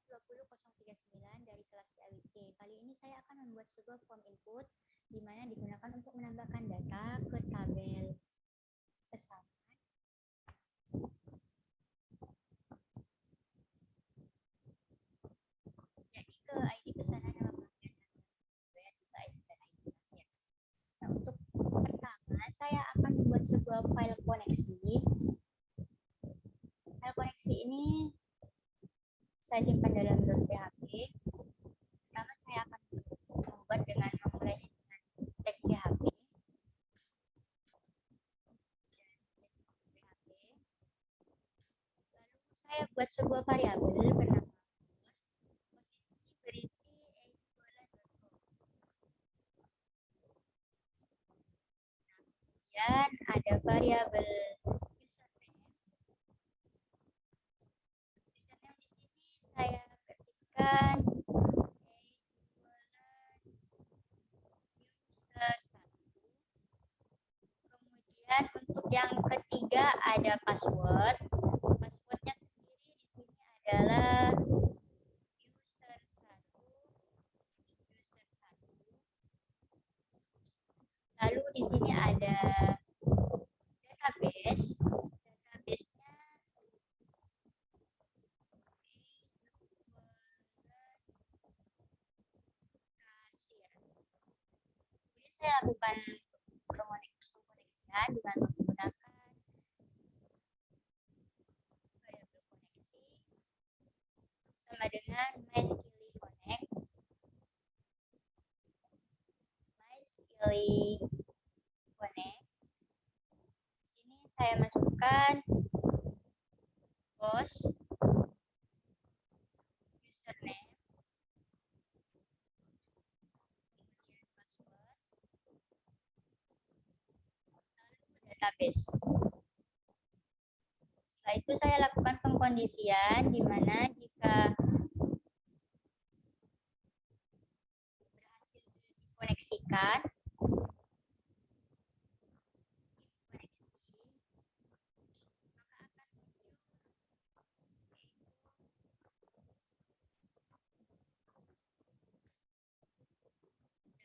20039 dari kelas PAWC. Kali ini saya akan membuat sebuah form input di mana digunakan untuk menambahkan data ke tabel pesanan, yakni ke ID pesanan, nama pelanggan, juga ID dan ID pasien. Nah, untuk pertama saya akan membuat sebuah file koneksi. File koneksi ini saya simpan dalam .php. Pertama saya akan membuat dengan memulainya dengan tag PHP. Lalu saya buat sebuah variabel bernama post, posisi berisi equivalent.com. Kemudian ada variabel username. Username di sini saya ketikkan kemudian untuk yang ketiga ada password. Passwordnya sendiri di sini adalah user1. Lalu di sini ada database. Database-nya kasir. Kemudian saya lakukan pengkoneksian dengan menggunakan variabel koneksi sama dengan mySkilly connect. Di sini saya masukkan post, username, kemudian password, lalu database. Setelah itu saya lakukan pengkondisian di mana jika berhasil dikoneksikan,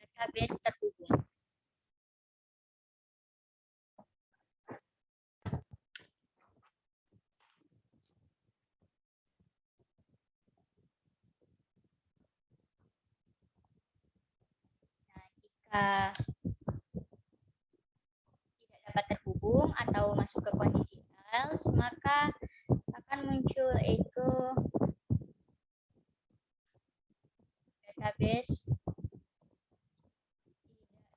database terhubung. Nah, jika tidak dapat terhubung atau masuk ke kondisi else, maka akan muncul echo database tidak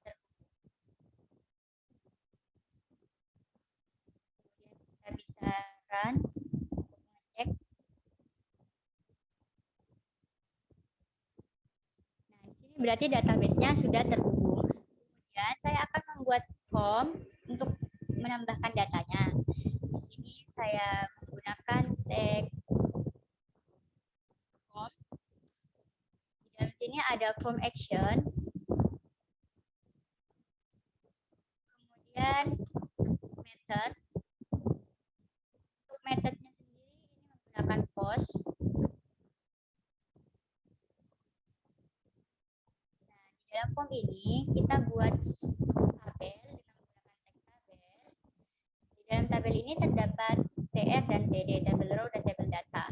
terhubung. Kemudian kita bisa run untuk mengecek. Nah, di sini berarti database-nya sudah terhubung. Kemudian saya akan membuat form untuk menambahkan datanya. Di sini saya menggunakan tag form. Di dalam sini ada form action. Kemudian method. Untuk methodnya sendiri ini menggunakan post. Nah, di dalam form ini kita buat tabel dengan menggunakan tag tabel. Di dalam tabel ini terdapat tr dan td, tabel row dan tabel data.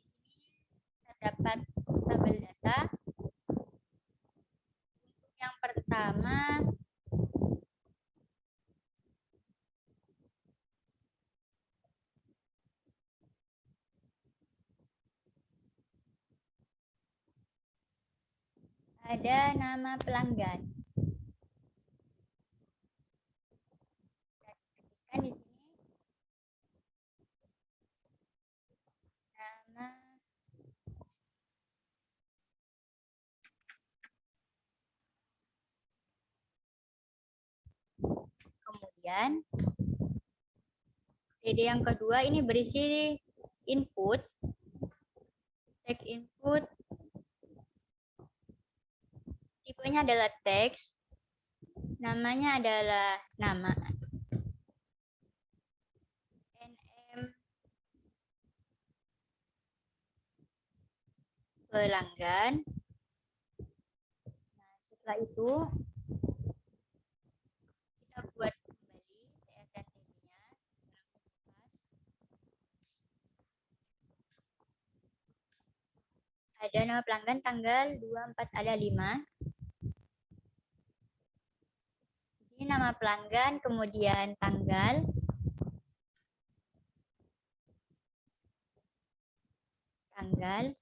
Di sini terdapat tabel data. Untuk yang pertama ada nama pelanggan. Dan di sini nama kemudian TD yang kedua ini berisi input, tag input, tipenya adalah teks, namanya adalah nama, nm pelanggan. Nah, setelah itu kita buat kembali TR dan TB-nya. Ada nama pelanggan tanggal 24, ada 5. Ini nama pelanggan, kemudian tanggal, kemudian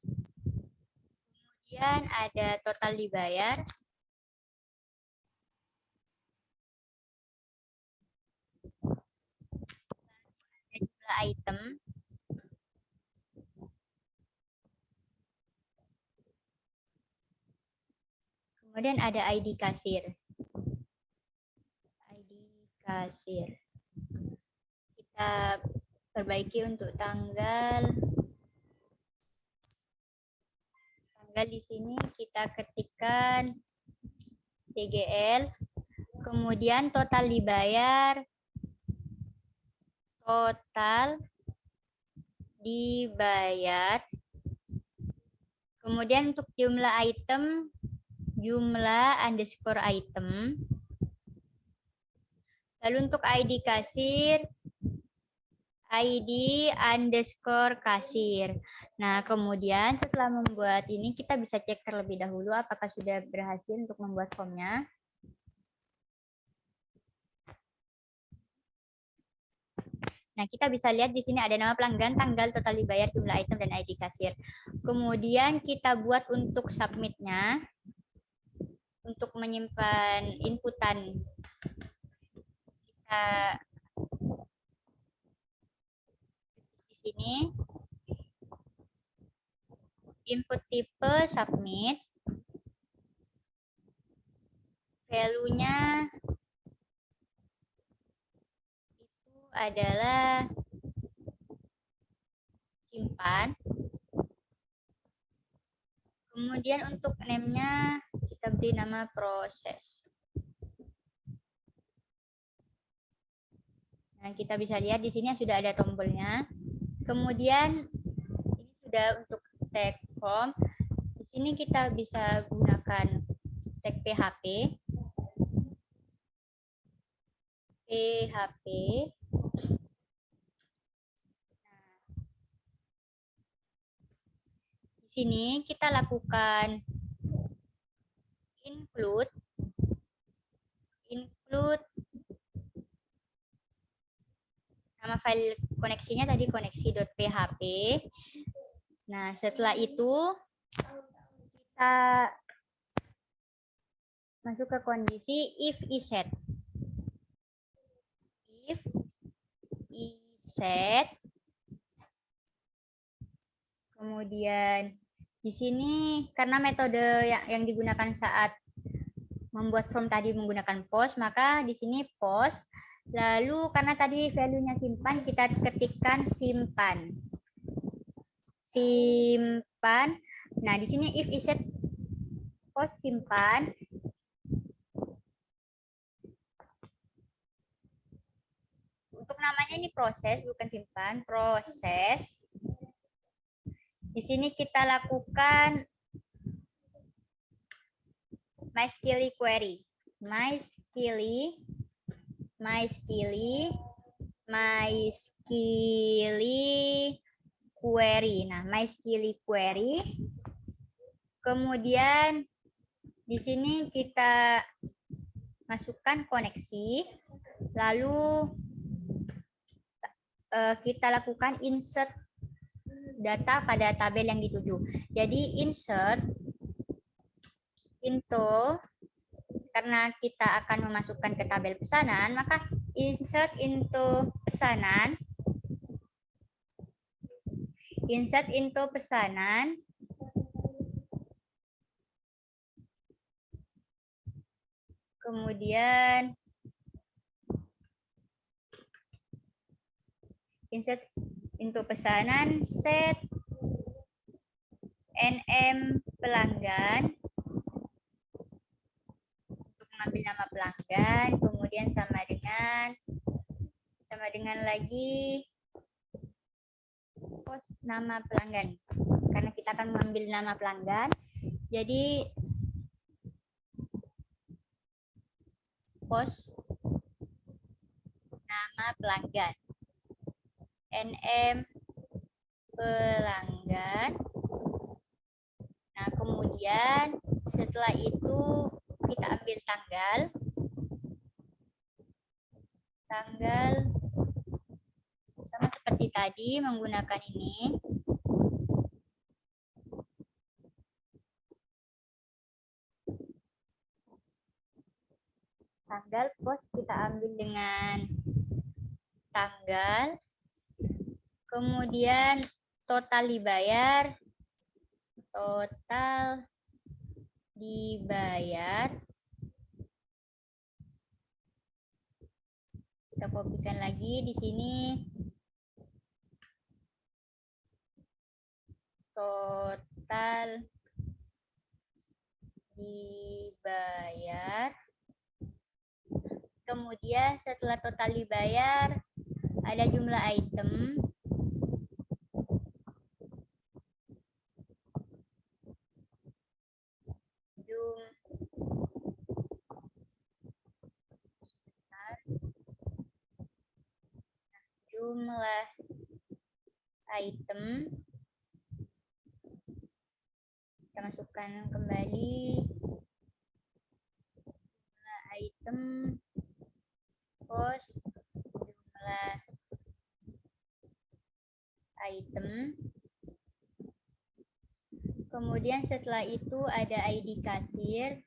ada total dibayar, ada jumlah item, kemudian ada ID kasir. Kita perbaiki untuk tanggal di sini kita ketikkan TGL, kemudian total dibayar, kemudian untuk jumlah item, jumlah underscore item, lalu untuk ID kasir, ID underscore kasir. Nah, kemudian setelah membuat ini, kita bisa cek terlebih dahulu apakah sudah berhasil untuk membuat formnya. Nah, kita bisa lihat di sini ada nama pelanggan, tanggal, total dibayar, jumlah item, dan ID kasir. Kemudian kita buat untuk submit-nya, untuk menyimpan inputan. Kita di sini input tipe submit, value-nya itu adalah simpan. Kemudian untuk name-nya kita beri nama proses. Nah, kita bisa lihat di sini sudah ada tombolnya. Kemudian ini sudah untuk tag form. Di sini kita bisa gunakan tag PHP. Nah, di sini kita lakukan include nama file koneksinya tadi koneksi.php. Nah, setelah itu kita masuk ke kondisi if iset. If iset. Kemudian di sini karena metode yang digunakan saat membuat form tadi menggunakan post, maka di sini post. Lalu karena tadi value-nya simpan, kita ketikkan simpan. Nah, di sini if iset post simpan. Untuk namanya ini proses, bukan simpan, proses. Di sini kita lakukan MySkilly query. MySkilly query. Nah, MySkilly query. Kemudian di sini kita masukkan koneksi. Lalu kita lakukan insert data pada tabel yang dituju. Jadi insert into, karena kita akan memasukkan ke tabel pesanan, maka insert into pesanan. Insert into pesanan. Kemudian insert into pesanan, set nm pelanggan untuk mengambil nama pelanggan, kemudian sama dengan lagi post nama pelanggan. karena kita akan mengambil nama pelanggan. Jadi post nama pelanggan, NM pelanggan. Nah, kemudian setelah itu kita ambil tanggal sama seperti tadi menggunakan ini. Tanggal post kita ambil dengan tanggal, kemudian total dibayar, kita kopikan lagi di sini, total dibayar. Kemudian setelah total dibayar ada jumlah item, jumlah item, kita masukkan kembali jumlah item, post jumlah item. Kemudian setelah itu ada ID kasir,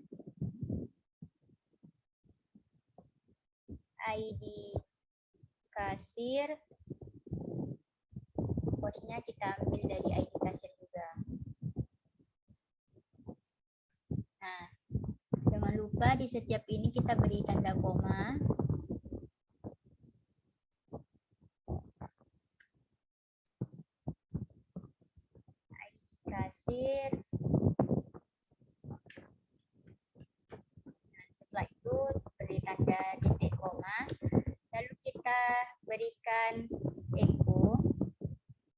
postnya kita ambil dari ID kasir juga. Nah, jangan lupa di setiap ini kita beri tanda koma. ID kasir. Nah, setelah itu beri tanda titik koma. Lalu kita berikan echo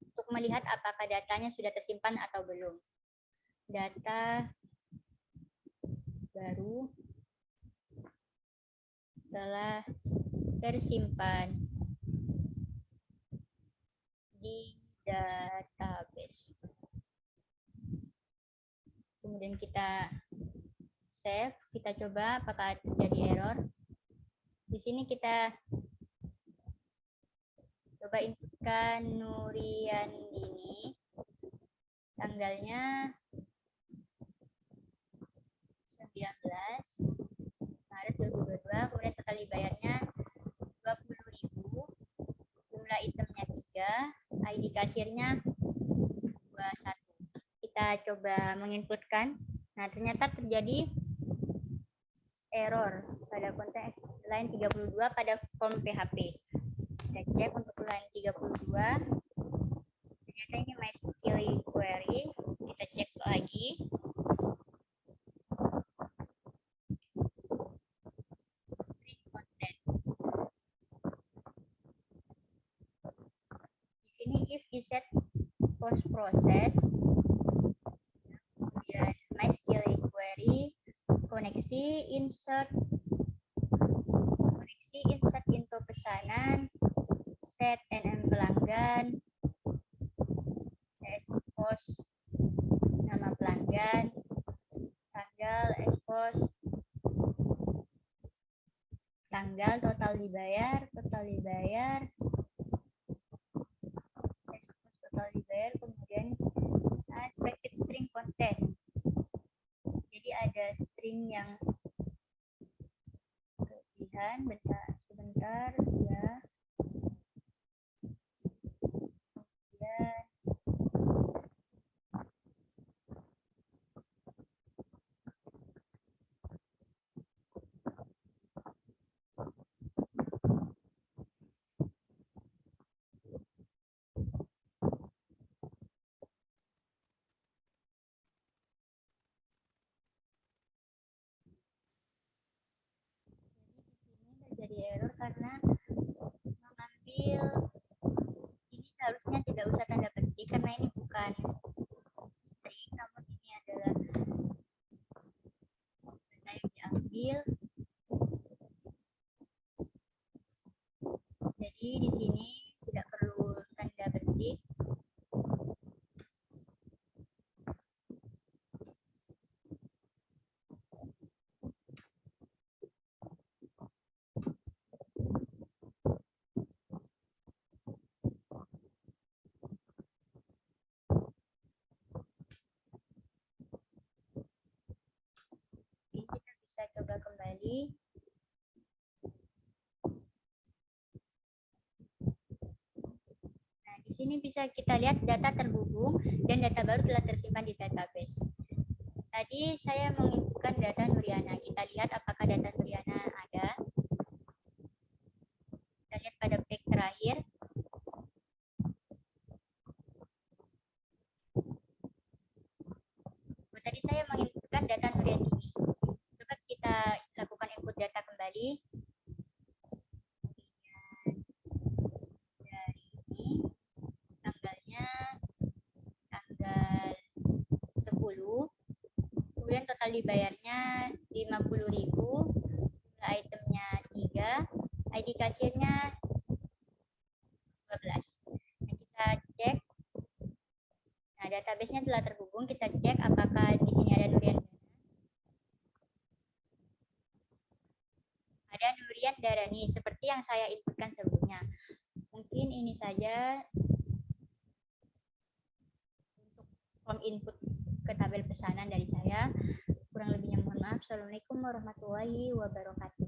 untuk melihat apakah datanya sudah tersimpan atau belum. Data baru telah tersimpan di database. Kemudian kita save, kita coba apakah terjadi error. Di sini kita coba inputkan Nuriandini, tanggalnya 19 Maret 2022, kemudian total dibayarnya 20.000, jumlah itemnya 3, ID kasirnya 21. Kita coba menginputkan. Nah, ternyata terjadi error pada konten line 32 pada form PHP. Kita cek untuk line 32. Ternyata ini MySQL query. Kita cek lagi. String content. Di sini if iset post process, kemudian MySQL query, koneksi insert into pesanan, set NM pelanggan, expose nama pelanggan, tanggal expose, tanggal total dibayar, expose total dibayar, kemudian unexpected string content. Jadi ada string yang kelebihan, sebentar ya. Jadi error karena mengambil ini seharusnya tidak usah tanda petik karena ini bukan Jadi di sini tidak perlu tanda petik. Oke, kita bisa coba kembali. Nah, di sini bisa kita lihat data terhubung dan data baru telah tersimpan di database. Tadi saya menginputkan data Nuriana. Kita lihat apakah data Nuriana ada. Kita lihat pada page terakhir. Tadi saya menginputkan data Nuriani ini. Coba kita lakukan input data kembali. Dari ini, tanggalnya tanggal 10. Kemudian total dibayarnya 50.000, jumlah itemnya 3, ID kasirnya 12. Nah, kita cek. Nah, database-nya telah terhubung. Kita cek apakah di sini ada Nurian. Ada Nurian Darani seperti yang saya inputkan sebelumnya. Mungkin ini saja untuk form input ke tabel pesanan dari saya. Kurang lebihnya mohon maaf. Assalamualaikum warahmatullahi wabarakatuh.